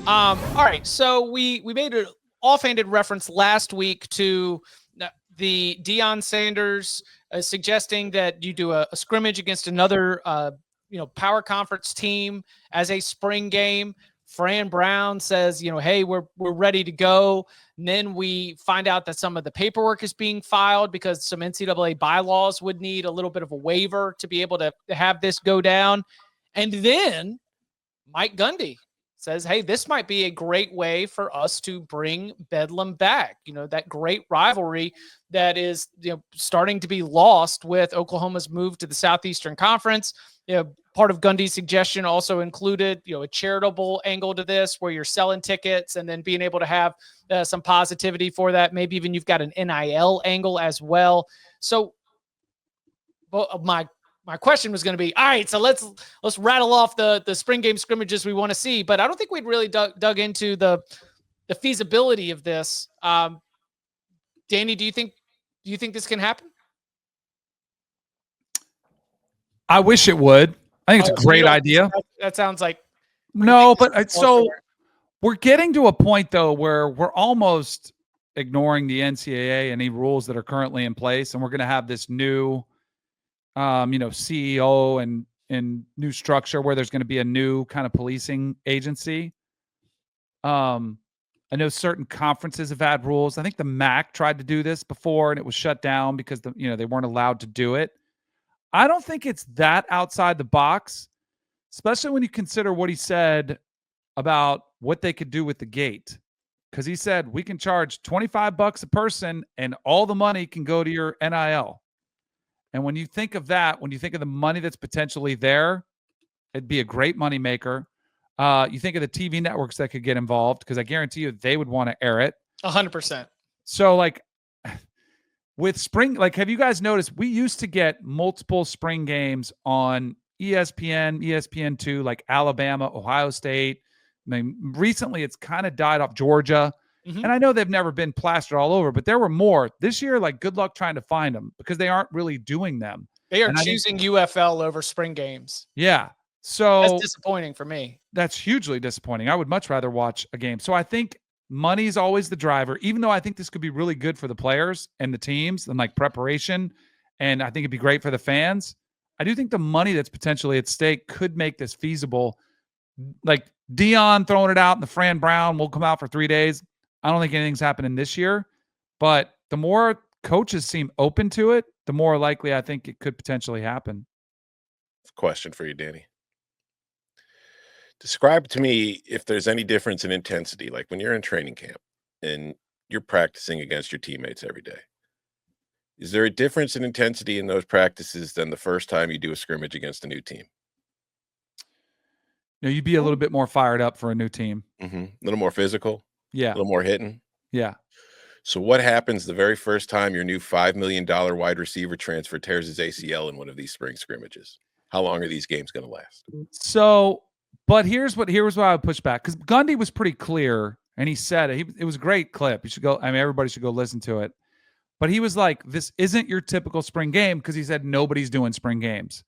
All right. So we made an offhanded reference last week to the Deion Sanders suggesting that you do a scrimmage against another, power conference team as a spring game. Fran Brown says, hey, we're ready to go. And then we find out that some of the paperwork is being filed because some NCAA bylaws would need a little bit of a waiver to be able to have this go down. And then Mike Gundy says, hey, this might be a great way for us to bring Bedlam back. That great rivalry that is starting to be lost with Oklahoma's move to the Southeastern Conference. Part of Gundy's suggestion also included, a charitable angle to this where you're selling tickets and then being able to have some positivity for that. Maybe even you've got an NIL angle as well. So my question was going to be, all right, so let's rattle off the spring game scrimmages we want to see, but I don't think we'd really dug into the feasibility of this. Danny, do you think this can happen? I wish it would. I think it's a great idea. That sounds like no, but so we're getting to a point though where we're almost ignoring the NCAA and any rules that are currently in place, and we're going to have this new CEO and new structure where there's going to be a new kind of policing agency. I know certain conferences have had rules. I think the MAC tried to do this before and it was shut down because they weren't allowed to do it. I don't think it's that outside the box, especially when you consider what he said about what they could do with the gate. Because he said we can charge $25 a person and all the money can go to your NIL. And when you think of that, when you think of the money that's potentially there, it'd be a great moneymaker. You think of the TV networks that could get involved, because I guarantee you they would want to air it. 100%. So, with spring, have you guys noticed we used to get multiple spring games on ESPN, ESPN2, like Alabama, Ohio State. I mean, recently it's kind of died off, Georgia. Mm-hmm. And I know they've never been plastered all over, but there were more this year. Good luck trying to find them because they aren't really doing them. They are choosing UFL over spring games. Yeah. So that's disappointing for me. That's hugely disappointing. I would much rather watch a game. So I think money is always the driver, even though I think this could be really good for the players and the teams and preparation. And I think it'd be great for the fans. I do think the money that's potentially at stake could make this feasible. Like Deion throwing it out and the Fran Brown will come out for 3 days. I don't think anything's happening this year, but the more coaches seem open to it, the more likely I think it could potentially happen. Question for you, Danny. Describe to me if there's any difference in intensity, like when you're in training camp and you're practicing against your teammates every day. Is there a difference in intensity in those practices than the first time you do a scrimmage against a new team? You'd be a little bit more fired up for a new team. Mm-hmm. A little more physical. Yeah. A little more hitting. Yeah. So what happens the very first time your new $5 million wide receiver transfer tears his ACL in one of these spring scrimmages? How long are these games going to last? So, but here's what I would push back, because Gundy was pretty clear, and he said it was a great clip. You should go. I mean, everybody should go listen to it. But he was like, "This isn't your typical spring game," because he said nobody's doing spring games,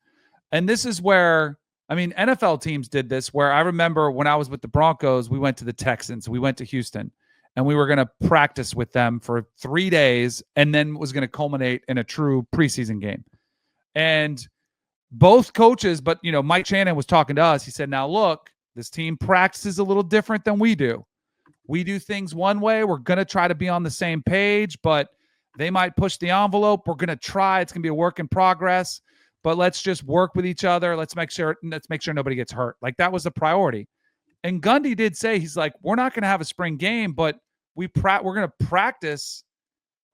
and this is where. I mean, NFL teams did this, where I remember when I was with the Broncos, we went to the Texans, we went to Houston, and we were going to practice with them for 3 days, and then was going to culminate in a true preseason game. And both coaches, but, Mike Shannon was talking to us. He said, now look, this team practices a little different than we do. We do things one way. We're going to try to be on the same page, but they might push the envelope. We're going to try. It's going to be a work in progress. But let's just work with each other. Let's make sure nobody gets hurt. That was the priority. And Gundy did say, he's like, we're not going to have a spring game, but we're going to practice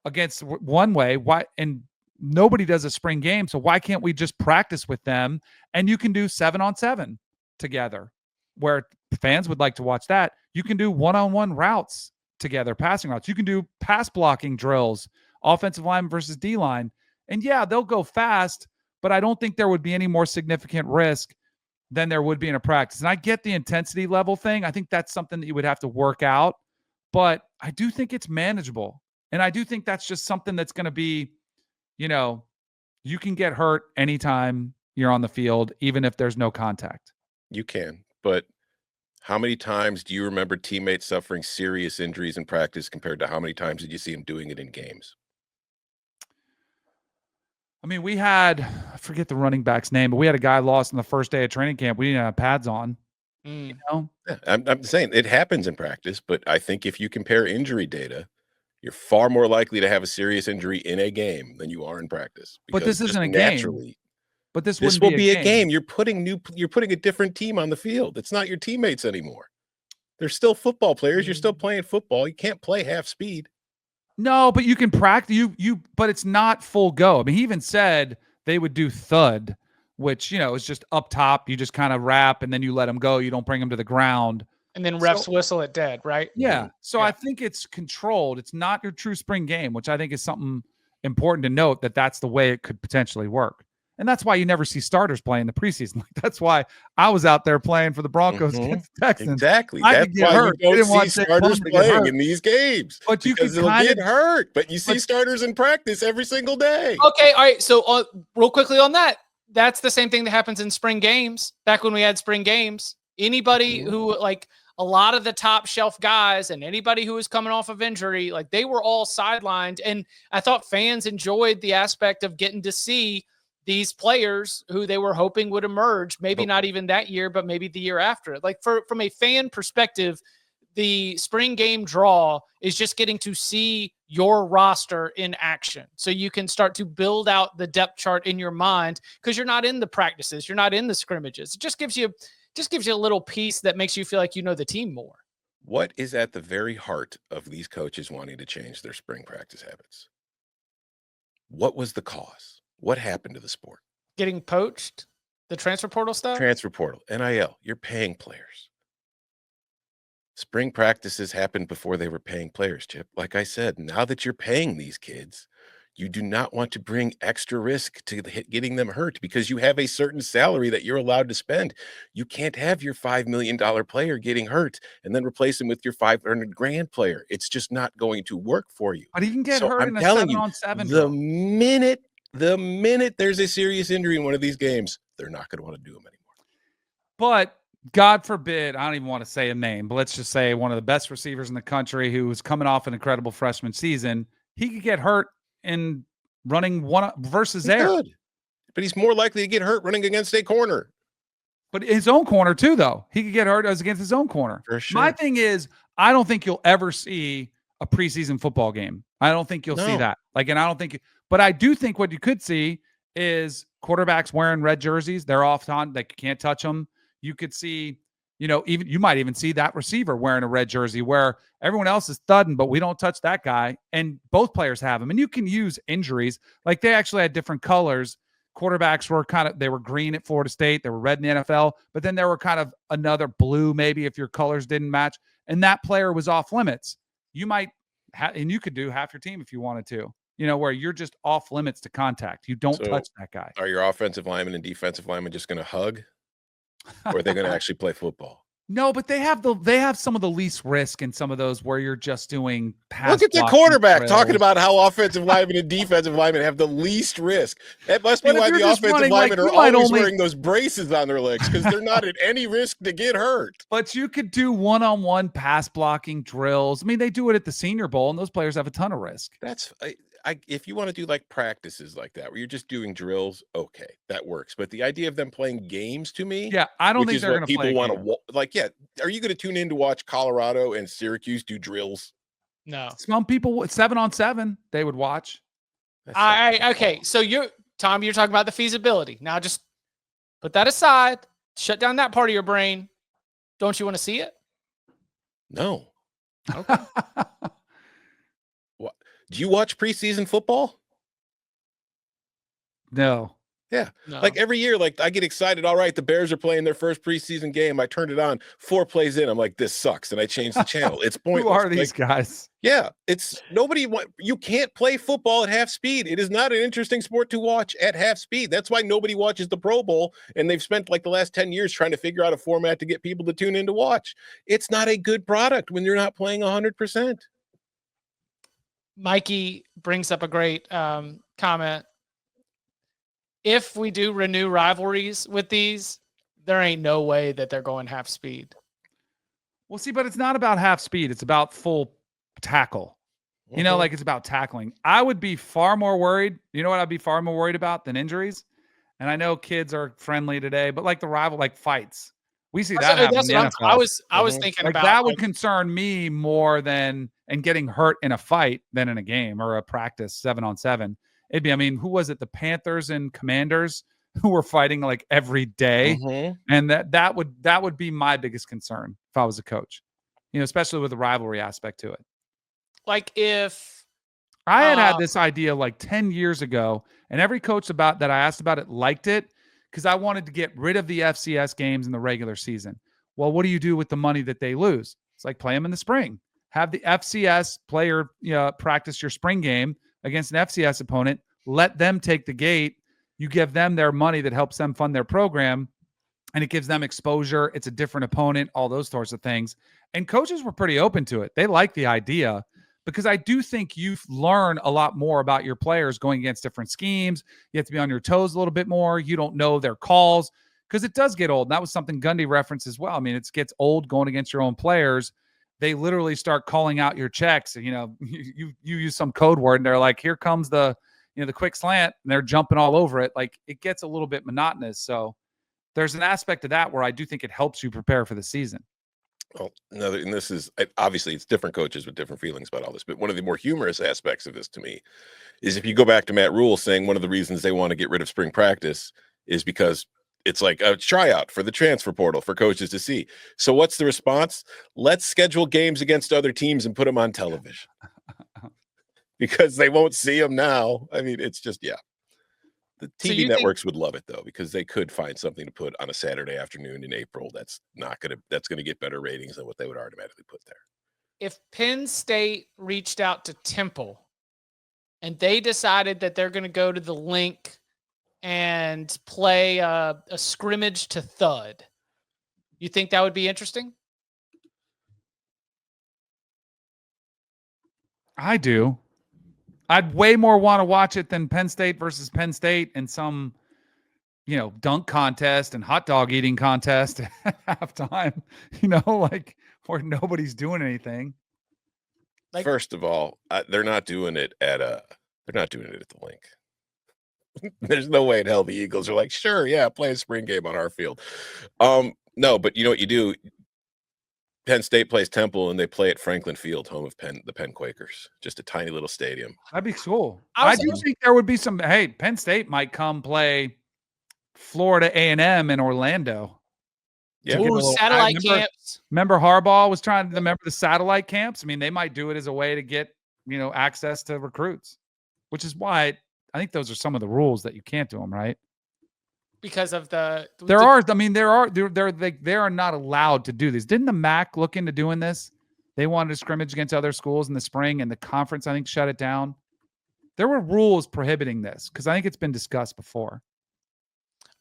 against one way. Why? And nobody does a spring game, so why can't we just practice with them? And you can do 7-on-7 together, where fans would like to watch that. You can do one-on-one routes together, passing routes. You can do pass blocking drills, offensive line versus D-line. And yeah, they'll go fast, but I don't think there would be any more significant risk than there would be in a practice. And I get the intensity level thing. I think that's something that you would have to work out, but I do think it's manageable. And I do think that's just something that's going to be, you can get hurt anytime you're on the field, even if there's no contact. You can, but How many times do you remember teammates suffering serious injuries in practice compared to how many times did you see them doing it in games? I mean, we had, I forget the running back's name, but we had a guy lost on the first day of training camp. We didn't have pads on, you know? Yeah, I'm saying it happens in practice, but I think if you compare injury data, you're far more likely to have a serious injury in a game than you are in practice. But this Because just isn't a game. naturally, But this this wouldn't will be be a game. You're putting a different team on the field. It's not your teammates anymore. They're still football players. You're still playing football. You can't play half speed. No, but you can practice but it's not full go. I mean, he even said they would do thud, which, is just up top. You just kind of wrap and then you let them go. You don't bring them to the ground. And then refs whistle it dead, right? Yeah. So Yeah. I think it's controlled. It's not your true spring game, which I think is something important to note, that's the way it could potentially work. And that's why you never see starters play in the preseason. Like, that's why I was out there playing for the Broncos against the Texans. Exactly. I That's could get why hurt. you They didn't don't want see Jake Plum starters to get playing hurt. in these games. But you because can they'll kind get of hurt. But you see starters in practice every single day. Okay, all right. So real quickly on that, that's the same thing that happens in spring games. Back when we had spring games, anybody who, like, a lot of the top shelf guys and anybody who was coming off of injury, like, they were all sidelined. And I thought fans enjoyed the aspect of getting to see these players who they were hoping would emerge, maybe not even that year, but maybe the year after. Like, from a fan perspective, the spring game draw is just getting to see your roster in action. So you can start to build out the depth chart in your mind, because you're not in the practices. You're not in the scrimmages. It just gives you a little piece that makes you feel like you know the team more. What is at the very heart of these coaches wanting to change their spring practice habits? What was the cause? What happened to the sport? Getting poached, the transfer portal stuff. Transfer portal, NIL, you're paying players. Spring practices happened before they were paying players, Chip. Like I said, now that you're paying these kids, you do not want to bring extra risk to getting them hurt because you have a certain salary that you're allowed to spend. You can't have your $5 million player getting hurt and then replace him with your $500,000 player. It's just not going to work for you. But he can get hurt in a telling you, 7-on-7 the minute there's a serious injury in one of these games, they're not going to want to do them anymore. But God forbid, I don't even want to say a name, but let's just say one of the best receivers in the country who was coming off an incredible freshman season, he could get hurt in running one versus air. Good. But he's more likely to get hurt running against a corner. But his own corner too, though. He could get hurt as against his own corner. For sure. My thing is, I don't think you'll ever see a preseason football game. I don't think you'll see that. But I do think what you could see is quarterbacks wearing red jerseys. They're off on, they can't touch them. You could see, you might even see that receiver wearing a red jersey where everyone else is thudding, but we don't touch that guy. And both players have them. And you can use injuries. Like, they actually had different colors. Quarterbacks were they were green at Florida State. They were red in the NFL, but then there were kind of another blue, maybe, if your colors didn't match. And that player was off limits. You might and you could do half your team if you wanted to, where you're just off limits to contact. You don't touch that guy. Are your offensive linemen and defensive linemen just going to hug? Or are they going to actually play football? No, but they have some of the least risk in some of those where you're just doing pass. Look at the quarterback talking about how offensive linemen and defensive linemen have the least risk. That must be why the offensive linemen are always wearing those braces on their legs, because they're not at any risk to get hurt. But you could do one-on-one pass blocking drills. I mean, they do it at the Senior Bowl, and those players have a ton of risk. That's if you want to do like practices like that where you're just doing drills, okay, that works. But the idea of them playing games, to me, I don't think they're going to play. People want to are you going to tune in to watch Colorado and Syracuse do drills? No. Some people 7-on-7 they would watch. Okay, so Tom, you're talking about the feasibility. Now just put that aside, shut down that part of your brain. Don't you want to see it? No. Okay. What? Do you watch preseason football? No. Yeah. No. Like every year, like I get excited. All right, the Bears are playing their first preseason game. I turned it on 4 plays in. I'm like, this sucks. And I changed the channel. It's pointless. Who are these guys? Yeah. You can't play football at half speed. It is not an interesting sport to watch at half speed. That's why nobody watches the Pro Bowl. And they've spent like the last 10 years trying to figure out a format to get people to tune in to watch. It's not a good product when you're not playing 100%. Mikey brings up a great comment. If we do renew rivalries with these, there ain't no way that they're going half speed. Well, see, but it's not about half speed. It's about full tackle. You know, like it's about tackling. I would be far more worried. You know what I'd be far more worried about than injuries? And I know kids are friendly today, but like the rival, like fights. We see that happen in the NFL. I was thinking Like about that would concern me more than and getting hurt in a fight than in a game or a practice 7-on-7. It'd be, I mean, who was it? The Panthers and Commanders who were fighting like every day. And that would be my biggest concern if I was a coach, you know, especially with the rivalry aspect to it. Like if I had this idea like 10 years ago, and every coach that I asked about it liked it because I wanted to get rid of the FCS games in the regular season. Well, what do you do with the money that they lose? It's like play them in the spring. Have the FCS player practice your spring game against an FCS opponent. Let them take the gate. You give them their money that helps them fund their program, and it gives them exposure. It's a different opponent, all those sorts of things. And coaches were pretty open to it. They like the idea because I do think you learn a lot more about your players going against different schemes. You have to be on your toes a little bit more. You don't know their calls because it does get old. And that was something Gundy referenced as well. I mean, it gets old going against your own players. They literally start calling out your checks. You know, you use some code word and they're like, here comes the quick slant, and they're jumping all over it. Like it gets a little bit monotonous. So there's an aspect of that where I do think it helps you prepare for the season. Well, another, and this is obviously it's different coaches with different feelings about all this, but one of the more humorous aspects of this to me is if you go back to Matt Rule saying one of the reasons they want to get rid of spring practice is because it's like a tryout for the transfer portal for coaches to see. So what's the response? Let's schedule games against other teams and put them on television because they won't see them now. I mean, it's just, yeah. The TV networks would love it though, because they could find something to put on a Saturday afternoon in April that's going to get better ratings than what they would automatically put there. If Penn State reached out to Temple and they decided that they're going to go to the link and play a scrimmage to thud, you think that would be interesting? I do. I'd way more want to watch it than Penn State versus Penn State and some, dunk contest and hot dog eating contest at halftime, like where nobody's doing anything. Like, first of all, they're not doing it at the link. There's no way in hell the Eagles are like, sure, yeah, play a spring game on our field. No, but you know what you do? Penn State plays Temple, and they play at Franklin Field, home of the Penn Quakers. Just a tiny little stadium. That'd be cool. I do think there would be some. Hey, Penn State might come play Florida A&M in Orlando. Yeah, satellite camps. Remember Harbaugh was trying to remember the satellite camps? I mean, they might do it as a way to get access to recruits, which is why I think those are some of the rules that you can't do them, right? Because of they are not allowed to do this. Didn't the MAC look into doing this? They wanted to scrimmage against other schools in the spring, and the conference, I think, shut it down. There were rules prohibiting this because I think it's been discussed before.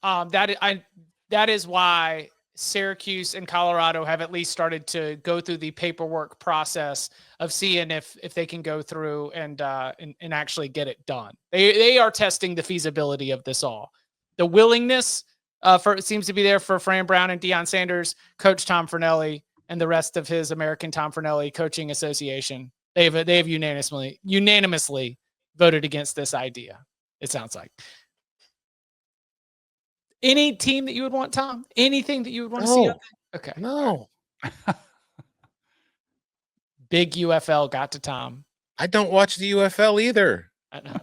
That is why Syracuse and Colorado have at least started to go through the paperwork process of seeing if they can go through and actually get it done. They are testing the feasibility of this all. The willingness seems to be there for Fran Brown and Deion Sanders, Coach Tom Fornelli, and the rest of his American Tom Fornelli Coaching Association. They have unanimously voted against this idea. It sounds like. Any team that you would want, Tom? Anything that you would want to see? Okay. No. Big UFL got to Tom. I don't watch the UFL either. I know.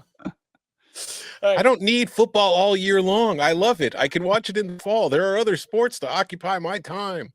I don't need football all year long. I love it. I can watch it in the fall. There are other sports to occupy my time.